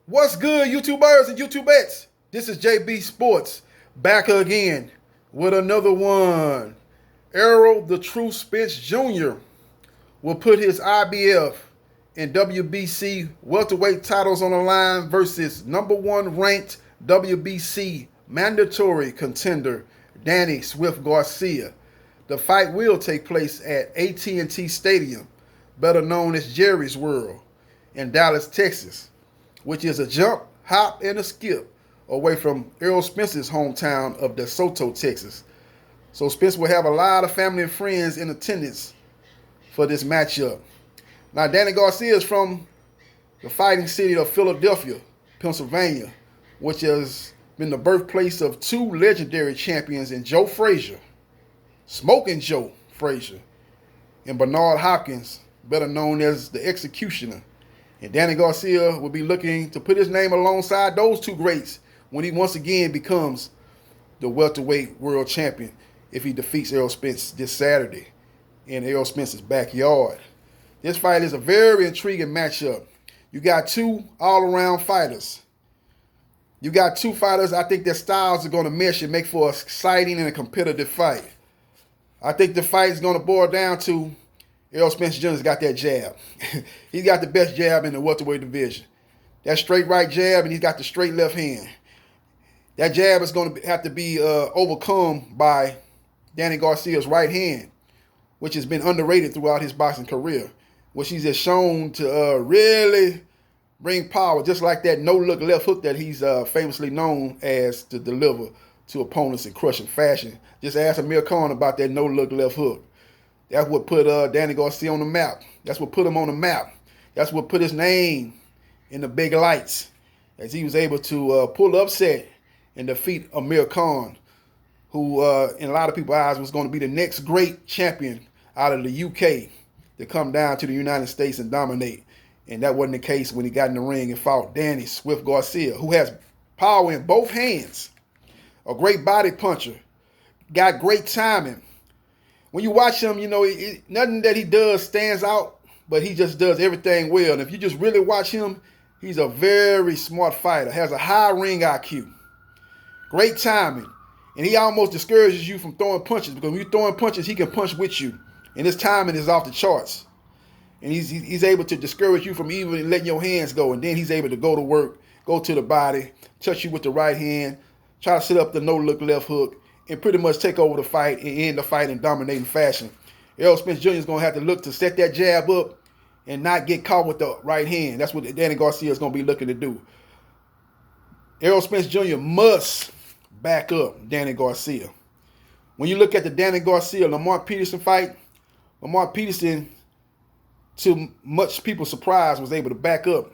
What's good, YouTubers and YouTubettes? This is JB Sports back again with another one. Errol the True Spence Jr. will put his IBF and WBC welterweight titles on the line versus number one ranked WBC mandatory contender Danny Swift Garcia. The fight will take place at AT&T Stadium, better known as Jerry's World, in Dallas, Texas, which is a jump, hop, and a skip away from Errol Spence's hometown of DeSoto, Texas. So Spence will have a lot of family and friends in attendance for this matchup. Now, Danny Garcia is from the fighting city of Philadelphia, Pennsylvania, which has been the birthplace of two legendary champions in Joe Frazier, Smoking Joe Frazier, and Bernard Hopkins, better known as the Executioner. And Danny Garcia will be looking to put his name alongside those two greats when he once again becomes the welterweight world champion if he defeats Errol Spence this Saturday in Errol Spence's backyard. This fight is a very intriguing matchup. You got two all-around fighters. You got two fighters, I think their styles are going to mesh and make for an exciting and a competitive fight. I think the fight is going to boil down to Errol Spence Jr.'s got that jab. He's got the best jab in the welterweight division. That straight right jab, and he's got the straight left hand. That jab is going to have to be overcome by Danny Garcia's right hand, which has been underrated throughout his boxing career, which he's just shown to really bring power, just like that no-look left hook that he's famously known as to deliver to opponents in crushing fashion. Just ask Amir Khan about that no-look left hook. That's what put Danny Garcia on the map. That's what put him on the map. That's what put his name in the big lights, as he was able to pull upset and defeat Amir Khan, who in a lot of people's eyes was going to be the next great champion out of the UK to come down to the United States and dominate. And that wasn't the case when he got in the ring and fought Danny Swift Garcia, who has power in both hands, a great body puncher, got great timing. When you watch him, you know, nothing that he does stands out, but he just does everything well. And if you just really watch him, he's a very smart fighter, has a high ring IQ, great timing, and he almost discourages you from throwing punches, because when you're throwing punches, he can punch with you, and his timing is off the charts. And he's able to discourage you from even letting your hands go, and then he's able to go to work, go to the body, touch you with the right hand, try to set up the no-look left hook, and pretty much take over the fight and end the fight in dominating fashion. Errol Spence Jr. is going to have to look to set that jab up and not get caught with the right hand. That's what Danny Garcia is going to be looking to do. Errol Spence Jr. must back up Danny Garcia. When you look at the Danny Garcia-Lamar Peterson fight, Lamar Peterson, to much people's surprise, was able to back up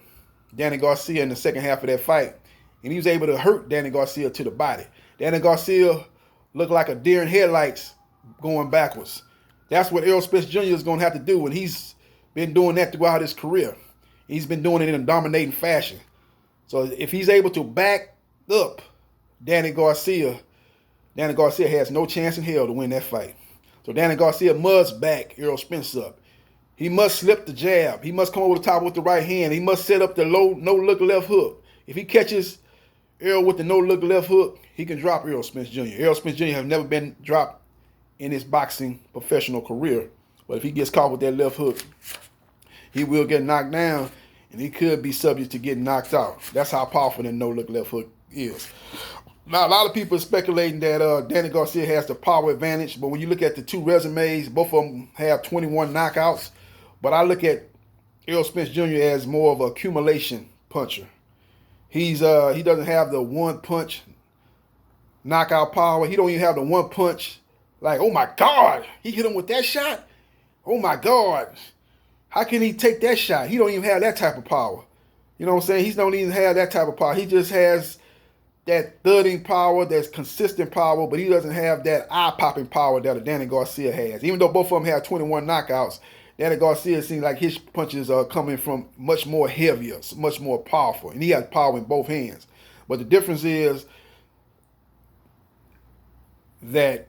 Danny Garcia in the second half of that fight. And he was able to hurt Danny Garcia to the body. Danny Garcia looked like a deer in headlights going backwards. That's what Errol Spence Jr. is going to have to do, and he's been doing that throughout his career. He's been doing it in a dominating fashion. So if he's able to back up Danny Garcia has no chance in hell to win that fight. So Danny Garcia must back Errol Spence up. He must slip the jab. He must come over the top with the right hand. He must set up the no-look left hook. If he catches Errol with the no-look left hook, he can drop Errol Spence Jr. Errol Spence Jr. has never been dropped in his boxing professional career. But if he gets caught with that left hook, he will get knocked down, and he could be subject to getting knocked out. That's how powerful that no-look left hook is. Now, a lot of people are speculating that Danny Garcia has the power advantage, but when you look at the two resumes, both of them have 21 knockouts. But I look at Errol Spence Jr. as more of an accumulation puncher. He doesn't have the one punch knockout power. He don't even have the one punch like, oh my God, he hit him with that shot. Oh my God, how can he take that shot? He don't even have that type of power. You know what I'm saying? He don't even have that type of power. He just has that thudding power, that's consistent power, but he doesn't have that eye-popping power that a Danny Garcia has. Even though both of them have 21 knockouts, Danny Garcia seems like his punches are coming from much more heavier, much more powerful, and he has power in both hands. But the difference is that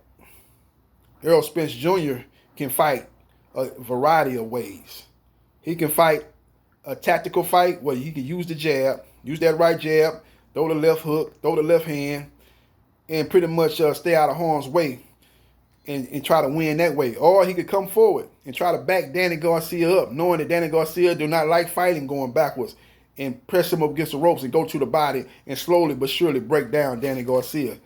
Errol Spence Jr. can fight a variety of ways. He can fight a tactical fight where he can use the jab, use that right jab, throw the left hook, throw the left hand, and pretty much stay out of harm's way and try to win that way. Or he could come forward and try to back Danny Garcia up, knowing that Danny Garcia do not like fighting going backwards, and press him up against the ropes and go to the body and slowly but surely break down Danny Garcia.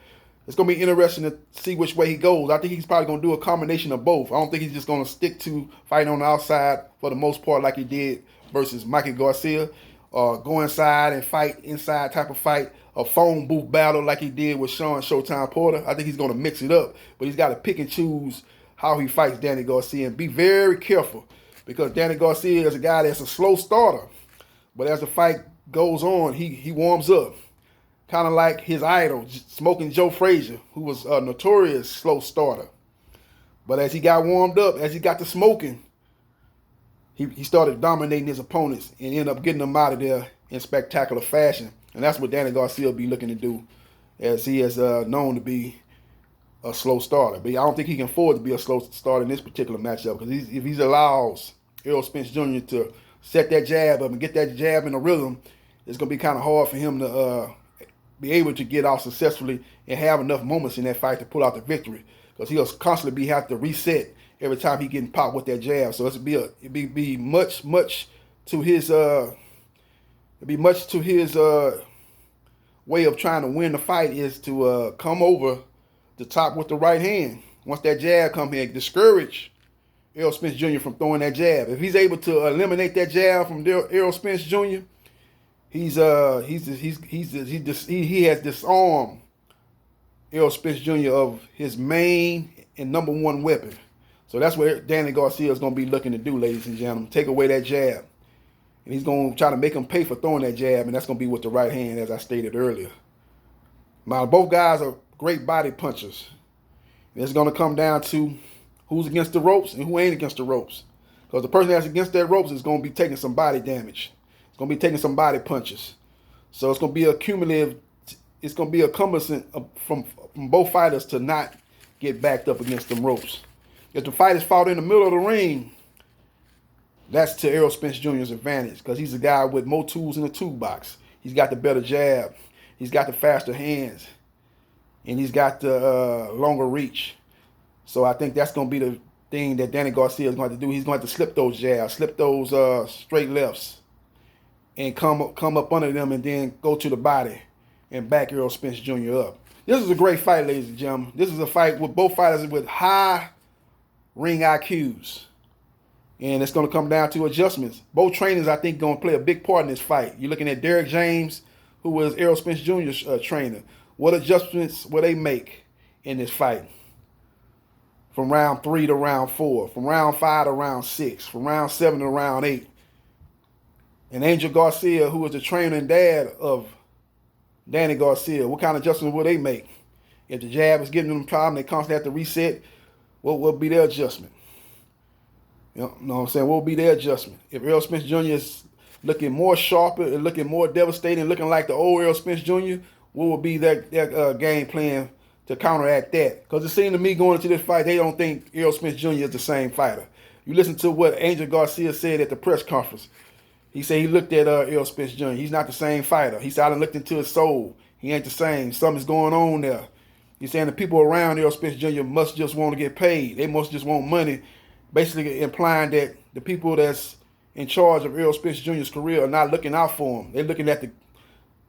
It's going to be interesting to see which way he goes. I think he's probably going to do a combination of both. I don't think he's just going to stick to fighting on the outside for the most part like he did versus Mikey Garcia. Go inside and fight inside type of fight. A phone booth battle like he did with Sean Showtime Porter. I think he's going to mix it up. But he's got to pick and choose how he fights Danny Garcia and be very careful. Because Danny Garcia is a guy that's a slow starter. But as the fight goes on, he warms up. Kind of like his idol, Smoking Joe Frazier, who was a notorious slow starter. But as he got warmed up, as he got to smoking, he started dominating his opponents and ended up getting them out of there in spectacular fashion. And that's what Danny Garcia will be looking to do, as he is known to be a slow starter. But I don't think he can afford to be a slow starter in this particular matchup, because if he allows Errol Spence Jr. to set that jab up and get that jab in a rhythm, it's going to be kind of hard for him to be able to get out successfully and have enough moments in that fight to pull out the victory, because he'll constantly have to reset every time he getting popped with that jab. So it'd be much to his way of trying to win the fight is to come over the top with the right hand. Once that jab come here, discourage Errol Spence Jr. from throwing that jab. If he's able to eliminate that jab from Errol Spence Jr., he has disarmed Errol Spence Jr. of his main and number one weapon. So that's what Danny Garcia is going to be looking to do, ladies and gentlemen. Take away that jab. And he's going to try to make him pay for throwing that jab, and that's going to be with the right hand, as I stated earlier. Now, both guys are great body punchers. And it's going to come down to who's against the ropes and who ain't against the ropes. Because the person that's against that ropes is going to be taking some body damage. It's going to be taking some body punches. So it's going to be a cumulative, it's going to be a cumbersome from both fighters to not get backed up against them ropes. If the fight is fought in the middle of the ring, that's to Errol Spence Jr.'s advantage, because he's a guy with more tools in the toolbox. He's got the better jab. He's got the faster hands. And he's got the longer reach. So I think that's going to be the thing that Danny Garcia is going to do. He's going to have to slip those jabs, slip those straight lefts, and come up under them and then go to the body and back Errol Spence Jr. up. This is a great fight, ladies and gentlemen. This is a fight with both fighters with high ring IQs. And it's going to come down to adjustments. Both trainers, I think, going to play a big part in this fight. You're looking at Derek James, who was Errol Spence Jr.'s trainer. What adjustments will they make in this fight? From round 3 to round 4, from round 5 to round 6, from round 7 to round 8. And Angel Garcia, who was the trainer and dad of Danny Garcia, what kind of adjustments will they make? If the jab is giving them a problem, they constantly have to reset, what will be their adjustment? You know what I'm saying? What will be their adjustment? If Errol Spence Jr. is looking more sharper and looking more devastating, looking like the old Errol Spence Jr., what will be their game plan to counteract that? Because it seemed to me going into this fight, they don't think Errol Spence Jr. is the same fighter. You listen to what Angel Garcia said at the press conference. He said he looked at Errol Spence Jr. He's not the same fighter. He said, I done looked into his soul. He ain't the same. Something's going on there. He's saying the people around Errol Spence Jr. must just want to get paid. They must just want money, basically implying that the people that's in charge of Errol Spence Jr.'s career are not looking out for him. They're looking at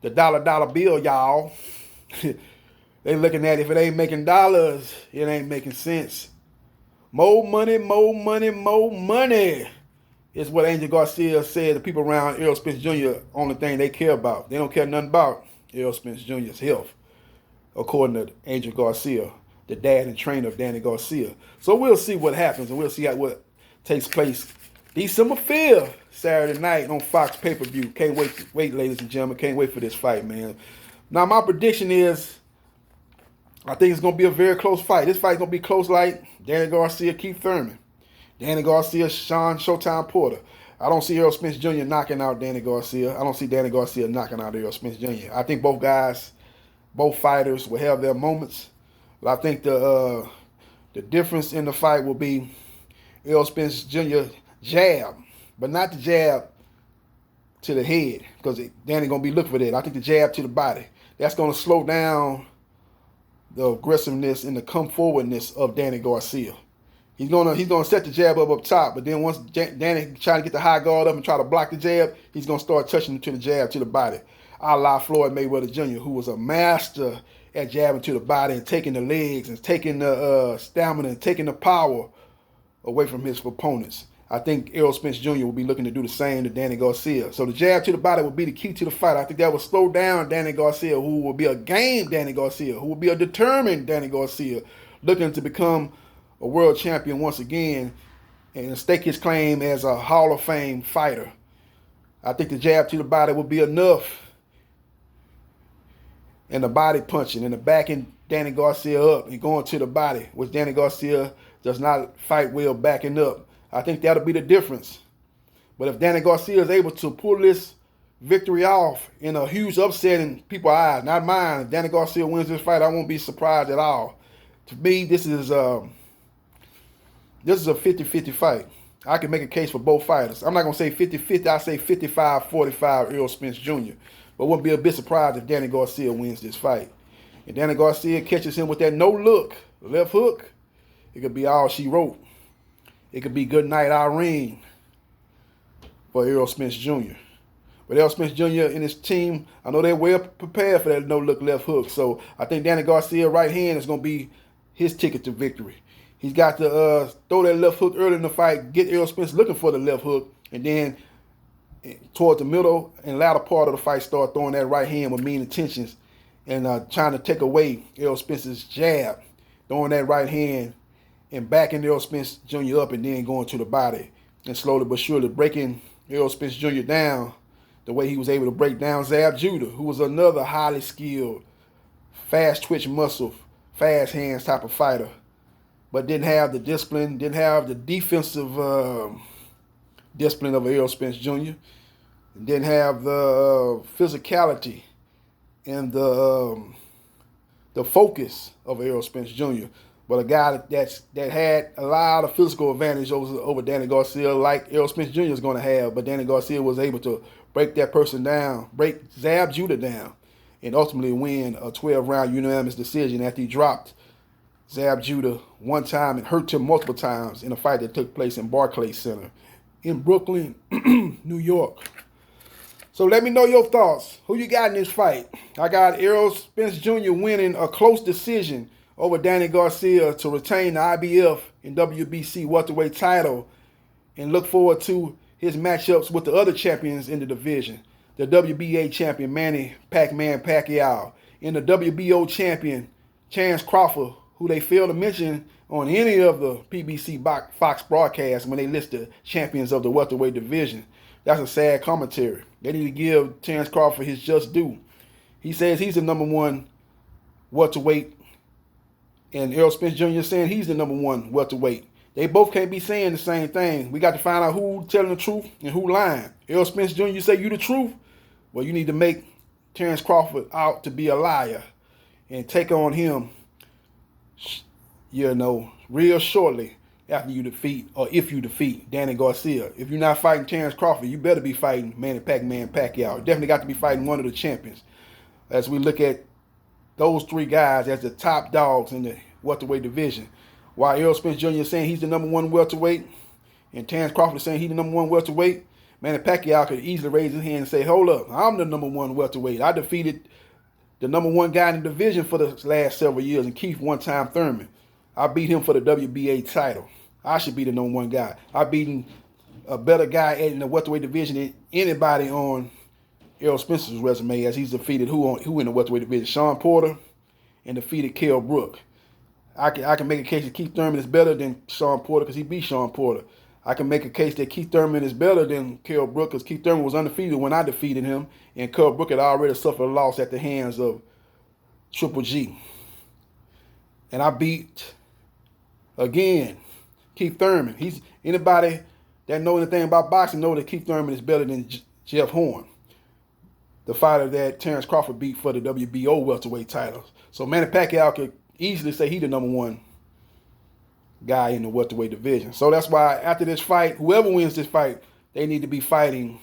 the dollar bill, y'all. They're looking at if it ain't making dollars, it ain't making sense. More money, more money, more money is what Angel Garcia said. The people around Errol Spence Jr., only thing they care about. They don't care nothing about Errol Spence Jr.'s health, according to Angel Garcia, the dad and trainer of Danny Garcia. So we'll see what happens, and we'll see what takes place December 5th, Saturday night on Fox pay-per-view. Can't wait, ladies and gentlemen. Can't wait for this fight, man. Now, my prediction is I think it's going to be a very close fight. This fight's going to be close like Danny Garcia, Keith Thurman. Danny Garcia, Sean Showtime Porter. I don't see Errol Spence Jr. knocking out Danny Garcia. I don't see Danny Garcia knocking out Errol Spence Jr. I think both fighters will have their moments. But I think the difference in the fight will be Errol Spence Jr. jab, but not the jab to the head because Danny going to be looking for that. I think the jab to the body. That's going to slow down the aggressiveness and the come forwardness of Danny Garcia. He's gonna set the jab up top, but then once Danny trying to get the high guard up and try to block the jab, he's gonna start touching to the jab to the body, a la Floyd Mayweather Jr., who was a master at jabbing to the body and taking the legs and taking the stamina and taking the power away from his opponents. I think Errol Spence Jr. will be looking to do the same to Danny Garcia. So the jab to the body will be the key to the fight. I think that will slow down Danny Garcia, who will be a game Danny Garcia, who will be a determined Danny Garcia, looking to become a world champion once again and stake his claim as a Hall of Fame fighter. I think the jab to the body will be enough, and the body punching and the backing Danny Garcia up and going to the body, which Danny Garcia does not fight well backing up. I think that'll be the difference. But if Danny Garcia is able to pull this victory off in a huge upset in people's eyes, not mine, if Danny Garcia wins this fight, I won't be surprised at all. To me, this is a 50-50 fight. I can make a case for both fighters. I'm not going to say 50-50. I'll say 55-45 Errol Spence Jr. But wouldn't be a bit surprised if Danny Garcia wins this fight. And Danny Garcia catches him with that no-look left hook. It could be all she wrote. It could be good night, Irene, for Errol Spence Jr. But Errol Spence Jr. and his team, I know they're well prepared for that no-look left hook. So I think Danny Garcia right hand is going to be his ticket to victory. He's got to throw that left hook early in the fight, get Errol Spence looking for the left hook, and then toward the middle and latter part of the fight, start throwing that right hand with mean intentions and trying to take away Errol Spence's jab, throwing that right hand and backing Errol Spence Jr. up and then going to the body and slowly but surely breaking Errol Spence Jr. down the way he was able to break down Zab Judah, who was another highly skilled, fast twitch muscle, fast hands type of fighter, but didn't have the discipline, didn't have the defensive discipline of Errol Spence Jr., didn't have the physicality and the focus of Errol Spence Jr., but a guy that had a lot of physical advantage over Danny Garcia, like Errol Spence Jr. is going to have. But Danny Garcia was able to break that person down, break Zab Judah down, and ultimately win a 12-round unanimous decision after he dropped Zab Judah one time and hurt him multiple times in a fight that took place in Barclays Center in Brooklyn, New York. So let me know your thoughts. Who you got in this fight? I got Errol Spence Jr. winning a close decision over Danny Garcia to retain the IBF and WBC welterweight title, and look forward to his matchups with the other champions in the division. The WBA champion Manny Pac-Man Pacquiao and the WBO champion Chance Crawford, who they fail to mention on any of the PBC Fox broadcasts when they list the champions of the welterweight division. That's a sad commentary. They need to give Chance Crawford his just due. He says he's the number one welterweight, and Errol Spence Jr. is saying he's the number one welterweight. They both can't be saying the same thing. We got to find out who telling the truth and who lying. Errol Spence Jr., you say you the truth? Well, you need to make Terence Crawford out to be a liar and take on him, real shortly after you defeat, or if you defeat Danny Garcia. If you're not fighting Terence Crawford, you better be fighting Manny Pac-Man Pacquiao. Definitely got to be fighting one of the champions. As we look at those three guys as the top dogs in the welterweight division. While Errol Spence Jr. is saying he's the number one welterweight, and Terence Crawford is saying he's the number one welterweight, Manny Pacquiao could easily raise his hand and say, hold up, I'm the number one welterweight. I defeated the number one guy in the division for the last several years, and Keith one-time Thurman. I beat him for the WBA title. I should be the number one guy. I've beaten a better guy in the welterweight division than anybody on Errol Spence's resume, as he's defeated who in the welterweight division? Sean Porter, and defeated Kell Brook. I can make a case that Keith Thurman is better than Sean Porter because he beat Sean Porter. I can make a case that Keith Thurman is better than Kell Brook because Keith Thurman was undefeated when I defeated him, and Kell Brook had already suffered a loss at the hands of Triple G. And I beat, again, Keith Thurman. Anybody that know anything about boxing know that Keith Thurman is better than Jeff Horn, the fighter that Terence Crawford beat for the WBO welterweight titles. So Manny Pacquiao could easily say he's the number one guy in the welterweight division. So that's why after this fight, whoever wins this fight, they need to be fighting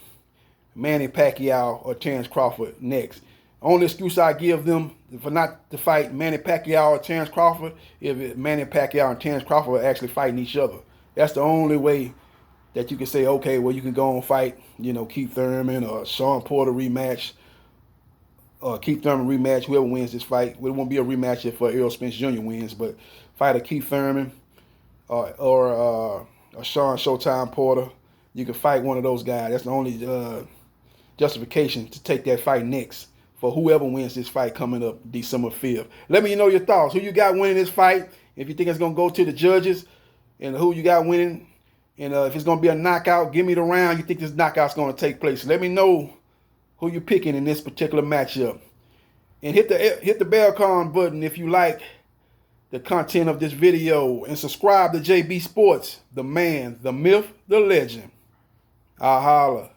Manny Pacquiao or Terrence Crawford next. Only excuse I give them for not to fight Manny Pacquiao or Terrence Crawford if Manny Pacquiao and Terrence Crawford are actually fighting each other. That's the only way that you can say, okay, well, you can go and fight, Keith Thurman or Sean Porter rematch, or Keith Thurman rematch, whoever wins this fight. It won't be a rematch if Errol Spence Jr. wins, but fight a Keith Thurman or a Sean Showtime Porter. You can fight one of those guys. That's the only justification to take that fight next for whoever wins this fight coming up December 5th. Let me know your thoughts. Who you got winning this fight? If you think it's going to go to the judges, and who you got winning. And if it's going to be a knockout, give me the round you think this knockout's going to take place. Let me know who you're picking in this particular matchup. And hit the bell icon button if you like the content of this video. And subscribe to JB Sports, the man, the myth, the legend. I'll holla.